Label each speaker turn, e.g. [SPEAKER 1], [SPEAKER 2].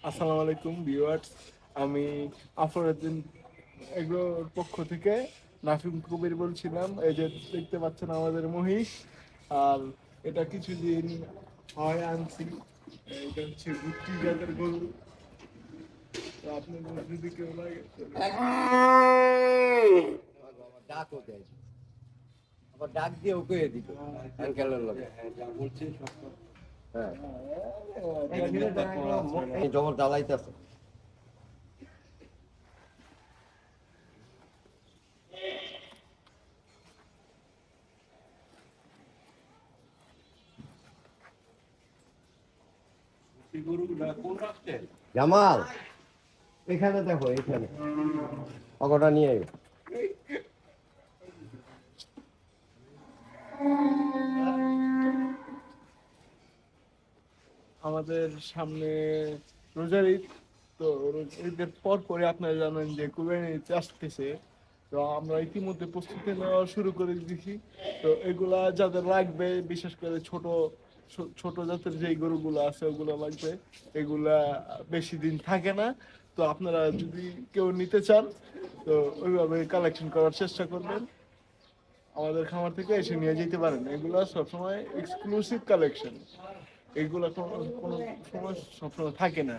[SPEAKER 1] আসসালামু আলাইকুম ভিউয়ার্স, আমি আফরউদ্দিন এগুলোর পক্ষ থেকে নাফিম কবির বলছিলাম। এই যে দেখতে পাচ্ছেন আমাদের মহিষ, আর এটা কিছুদিন হয় আনছি। এটা হচ্ছে গুত্রি জাতের গরু। তো আপনাদের যদি কেউ লাগে
[SPEAKER 2] ডাকও দেয়, আবার ডাক দিয়ে ওকে দিল আঙ্কেলের লগে। হ্যাঁ, এই জবর জ্বালাইতেছে। জামাল, এখানে দেখো, এখানে অগটা নিয়ে আয়।
[SPEAKER 1] আমাদের সামনে রোজার ঈদ। তো ঈদের পর পরে আপনারা জানেন যে কুরবানি ঈদ আসতেছে। তো আমরা ইতিমধ্যে প্রস্তুতি নেওয়া শুরু করে দিয়েছি। তো এগুলা যাদের লাগবে, বিশেষ করে ছোট জাতের যে গরুগুলো আছে ওগুলো লাগবে। এগুলা বেশি দিন থাকে না। তো আপনারা যদি কেউ নিতে চান তো ওইভাবে কালেকশন করার চেষ্টা করবেন, আমাদের খামার থেকে এসে নিয়ে যেতে পারেন। এগুলা সবসময় এক্সক্লুসিভ কালেকশন, এগুলা কোনো কোনো সময় সবসময় থাকে না।